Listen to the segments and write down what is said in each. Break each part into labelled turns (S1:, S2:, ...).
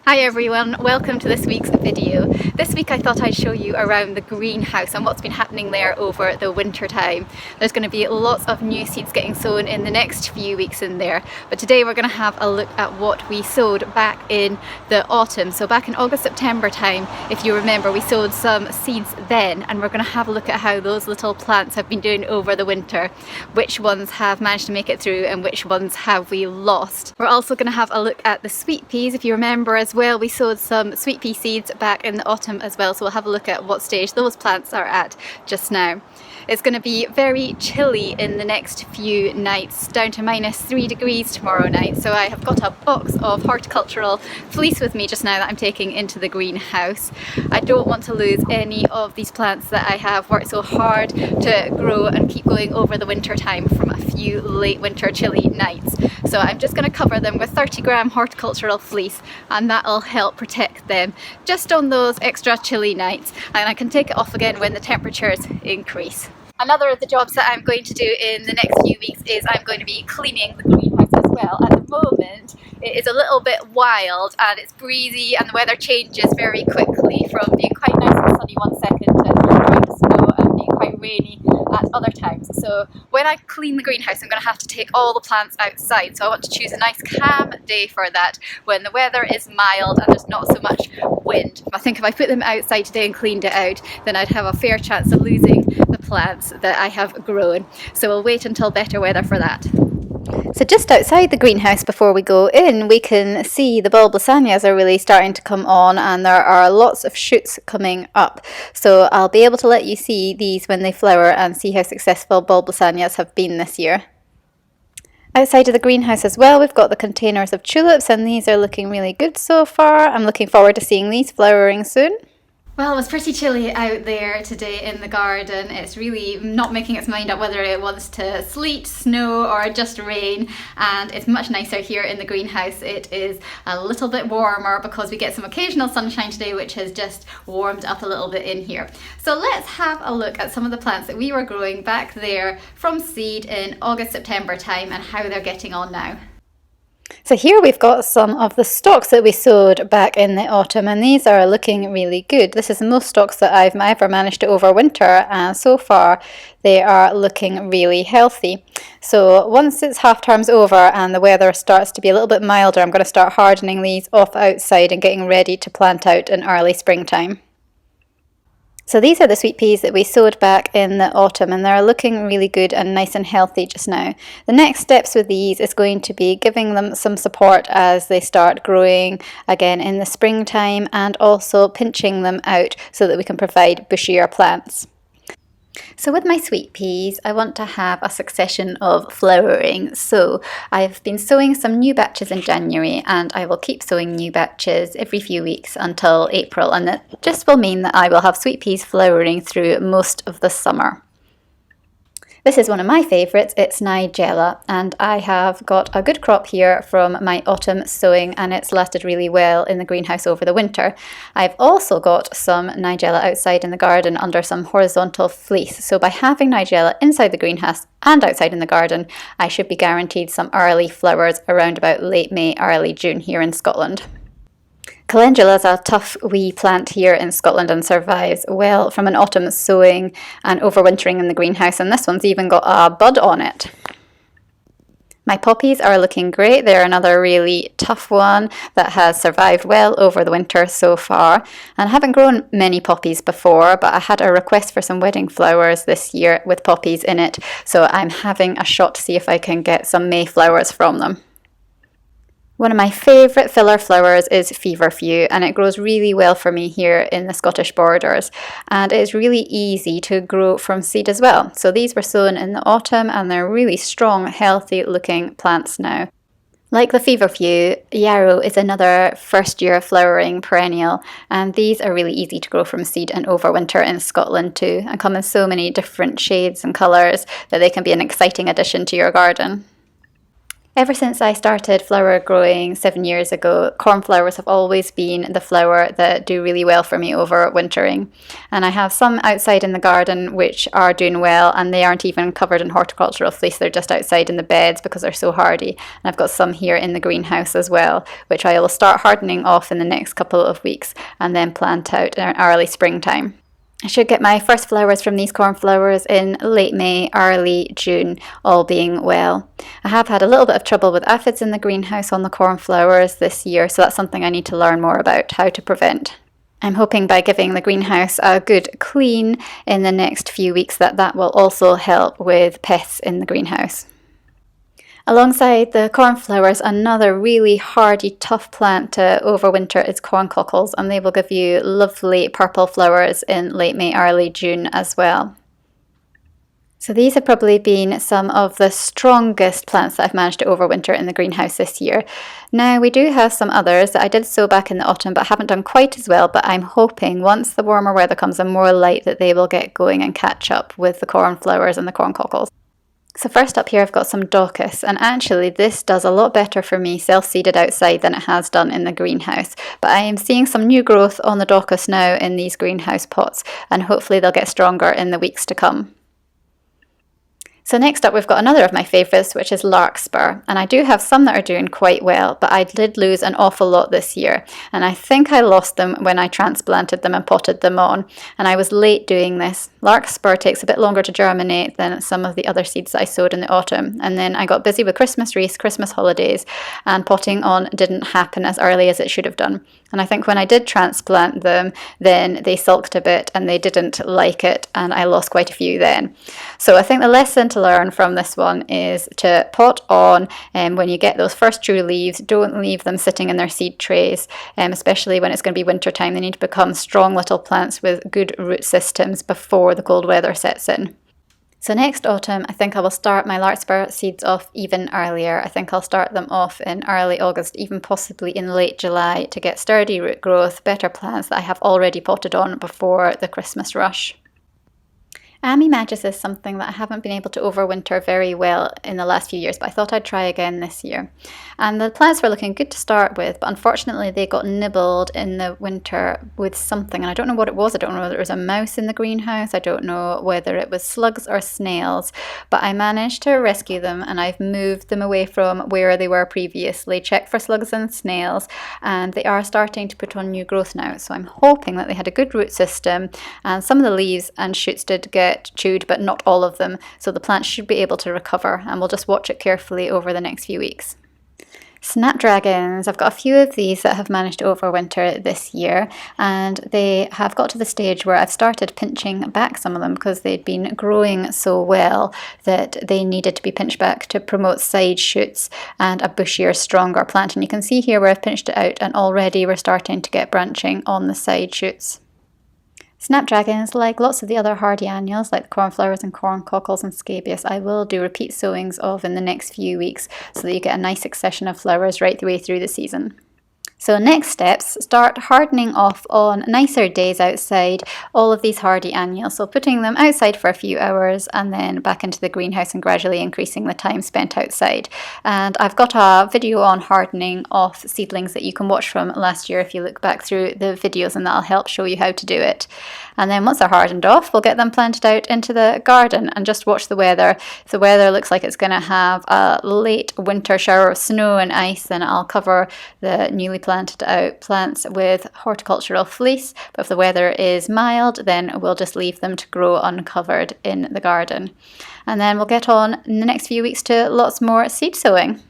S1: Hi everyone, welcome to this week's video. This week I thought I'd show you around the greenhouse and what's been happening there over the winter time. There's going to be lots of new seeds getting sown in the next few weeks in there, but today we're going to have a look at what we sowed back in the autumn. So back in August, September time, if you remember, we sowed some seeds then, and we're going to have a look at how those little plants have been doing over the winter, which ones have managed to make it through and which ones have we lost. We're also going to have a look at the sweet peas. If you remember as well, we sowed some sweet pea seeds back in the autumn as well, so we'll have a look at what stage those plants are at just now. It's going to be very chilly in the next few nights, down to -3 degrees tomorrow night, so I have got a box of horticultural fleece with me just now that I'm taking into the greenhouse. I don't want to lose any of these plants that I have worked so hard to grow and keep going over the winter time from a few late winter chilly nights. So I'm just going to cover them with 30-gram horticultural fleece, and that'll help protect them just on those extra chilly nights, and I can take it off again when the temperatures increase. Another of the jobs that I'm going to do in the next few weeks is I'm going to be cleaning the greenhouse as well. At the moment it is a little bit wild and it's breezy and the weather changes very quickly from being quite nice and sunny one second to throwing snow and being quite rainy at other times. So when I clean the greenhouse, I'm going to have to take all the plants outside, so I want to choose a nice calm day for that when the weather is mild and there's not so much wind. I think if I put them outside today and cleaned it out, then I'd have a fair chance of losing the plants that I have grown. So we'll wait until better weather for that. So just outside the greenhouse before we go in, we can see the bulb lasagnas are really starting to come on, and there are lots of shoots coming up. So I'll be able to let you see these when they flower and see how successful bulb lasagnas have been this year. Outside of the greenhouse as well, we've got the containers of tulips, and these are looking really good so far. I'm looking forward to seeing these flowering soon. Well, it was pretty chilly out there today in the garden. It's really not making its mind up whether it wants to sleet, snow or just rain, and it's much nicer here in the greenhouse. It is a little bit warmer because we get some occasional sunshine today, which has just warmed up a little bit in here. So let's have a look at some of the plants that we were growing back there from seed in August, September time and how they're getting on now. So here we've got some of the stalks that we sowed back in the autumn, and these are looking really good. This is the most stalks that I've ever managed to overwinter, and so far they are looking really healthy. So once it's half term's over and the weather starts to be a little bit milder, I'm going to start hardening these off outside and getting ready to plant out in early springtime. So these are the sweet peas that we sowed back in the autumn, and they're looking really good and nice and healthy just now. The next steps with these is going to be giving them some support as they start growing again in the springtime, and also pinching them out so that we can provide bushier plants. So with my sweet peas, I want to have a succession of flowering. So I've been sowing some new batches in January, and I will keep sowing new batches every few weeks until April, and that just will mean that I will have sweet peas flowering through most of the summer. This is one of my favourites. It's Nigella, and I have got a good crop here from my autumn sowing, and it's lasted really well in the greenhouse over the winter. I've also got some Nigella outside in the garden under some horizontal fleece. So by having Nigella inside the greenhouse and outside in the garden, I should be guaranteed some early flowers around about late May, early June here in Scotland. Calendula is a tough wee plant here in Scotland and survives well from an autumn sowing and overwintering in the greenhouse, and this one's even got a bud on it. My poppies are looking great. They're another really tough one that has survived well over the winter so far. And I haven't grown many poppies before, but I had a request for some wedding flowers this year with poppies in it, so I'm having a shot to see if I can get some May flowers from them. One of my favourite filler flowers is Feverfew, and it grows really well for me here in the Scottish borders, and it's really easy to grow from seed as well. So these were sown in the autumn, and they're really strong, healthy looking plants now. Like the Feverfew, Yarrow is another first year flowering perennial, and these are really easy to grow from seed and overwinter in Scotland too, and come in so many different shades and colours that they can be an exciting addition to your garden. Ever since I started flower growing 7 years ago, cornflowers have always been the flower that do really well for me over wintering. And I have some outside in the garden which are doing well, and they aren't even covered in horticultural fleece, they're just outside in the beds because they're so hardy. And I've got some here in the greenhouse as well, which I will start hardening off in the next couple of weeks and then plant out in early springtime. I should get my first flowers from these cornflowers in late May, early June, all being well. I have had a little bit of trouble with aphids in the greenhouse on the cornflowers this year, so that's something I need to learn more about, how to prevent. I'm hoping by giving the greenhouse a good clean in the next few weeks that will also help with pests in the greenhouse. Alongside the cornflowers, another really hardy, tough plant to overwinter is corn cockles, and they will give you lovely purple flowers in late May, early June as well. So these have probably been some of the strongest plants that I've managed to overwinter in the greenhouse this year. Now we do have some others that I did sow back in the autumn but haven't done quite as well, but I'm hoping once the warmer weather comes and more light that they will get going and catch up with the cornflowers and the corn cockles. So first up here I've got some Daucus, and actually this does a lot better for me self-seeded outside than it has done in the greenhouse. But I am seeing some new growth on the Daucus now in these greenhouse pots, and hopefully they'll get stronger in the weeks to come. So next up we've got another of my favourites, which is Larkspur, and I do have some that are doing quite well, but I did lose an awful lot this year, and I think I lost them when I transplanted them and potted them on, and I was late doing this. Larkspur takes a bit longer to germinate than some of the other seeds that I sowed in the autumn, and then I got busy with Christmas wreaths, Christmas holidays, and potting on didn't happen as early as it should have done. And I think when I did transplant them, then they sulked a bit and they didn't like it, and I lost quite a few then. So I think the lesson to learn from this one is to pot on when you get those first true leaves. Don't leave them sitting in their seed trays, especially when it's going to be winter time. They need to become strong little plants with good root systems before the cold weather sets in. So next autumn, I think I will start my Larkspur seeds off even earlier. I think I'll start them off in early August, even possibly in late July, to get sturdy root growth, better plants that I have already potted on before the Christmas rush. Ammi Magus is something that I haven't been able to overwinter very well in the last few years, but I thought I'd try again this year. And the plants were looking good to start with, but unfortunately they got nibbled in the winter with something, and I don't know what it was. I don't know whether it was a mouse in the greenhouse. I don't know whether it was slugs or snails, but I managed to rescue them, and I've moved them away from where they were previously, checked for slugs and snails, and they are starting to put on new growth now. So I'm hoping that they had a good root system, and some of the leaves and shoots did get chewed, but not all of them, so the plant should be able to recover, and we'll just watch it carefully over the next few weeks. Snapdragons, I've got a few of these that have managed to overwinter this year, and they have got to the stage where I've started pinching back some of them because they'd been growing so well that they needed to be pinched back to promote side shoots and a bushier, stronger plant. And you can see here where I've pinched it out, and already we're starting to get branching on the side shoots. Snapdragons, like lots of the other hardy annuals like the cornflowers and corn cockles and scabious, I will do repeat sowings of in the next few weeks so that you get a nice succession of flowers right the way through the season. So next steps, start hardening off on nicer days outside all of these hardy annuals. So putting them outside for a few hours and then back into the greenhouse and gradually increasing the time spent outside. And I've got a video on hardening off seedlings that you can watch from last year if you look back through the videos, and that'll help show you how to do it. And then once they're hardened off, we'll get them planted out into the garden and just watch the weather. If the weather looks like it's going to have a late winter shower of snow and ice, then I'll cover the newly planted out plants with horticultural fleece. But if the weather is mild, then we'll just leave them to grow uncovered in the garden. And then we'll get on in the next few weeks to lots more seed sowing.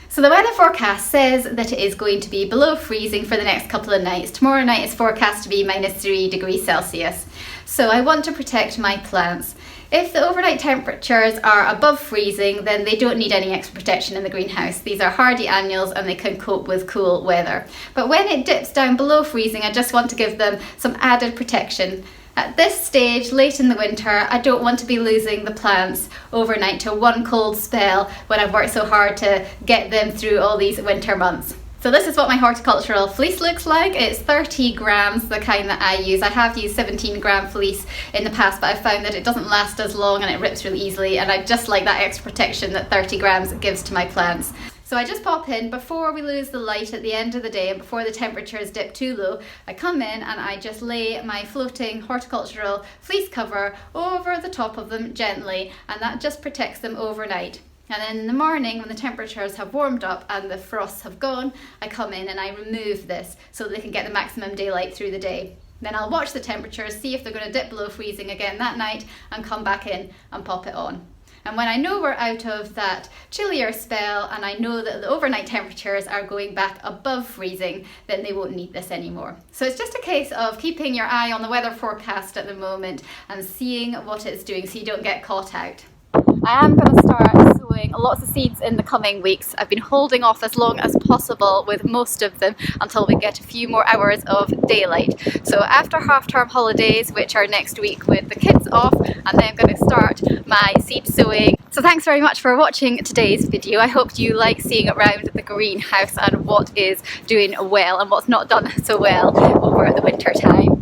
S1: So the weather forecast says that it is going to be below freezing for the next couple of nights. Tomorrow night is forecast to be -3 degrees Celsius. So I want to protect my plants. If the overnight temperatures are above freezing, then they don't need any extra protection in the greenhouse. These are hardy annuals and they can cope with cool weather. But when it dips down below freezing, I just want to give them some added protection. At this stage, late in the winter, I don't want to be losing the plants overnight to one cold spell when I've worked so hard to get them through all these winter months. So this is what my horticultural fleece looks like. It's 30 grams, the kind that I use. I have used 17-gram fleece in the past, but I've found that it doesn't last as long and it rips really easily, and I just like that extra protection that 30 grams gives to my plants. So I just pop in before we lose the light at the end of the day and before the temperatures dip too low. I come in and I just lay my floating horticultural fleece cover over the top of them gently, and that just protects them overnight. And then in the morning, when the temperatures have warmed up and the frosts have gone, I come in and I remove this so that they can get the maximum daylight through the day. Then I'll watch the temperatures, see if they're going to dip below freezing again that night, and come back in and pop it on. And when I know we're out of that chillier spell and I know that the overnight temperatures are going back above freezing, then they won't need this anymore. So it's just a case of keeping your eye on the weather forecast at the moment and seeing what it's doing so you don't get caught out. I am going to start sowing lots of seeds in the coming weeks. I've been holding off as long as possible with most of them until we get a few more hours of daylight. So after half-term holidays, which are next week with the kids off, and then I'm going to start my seed sowing. So thanks very much for watching today's video. I hope you like seeing around the greenhouse and what is doing well and what's not done so well over the winter time.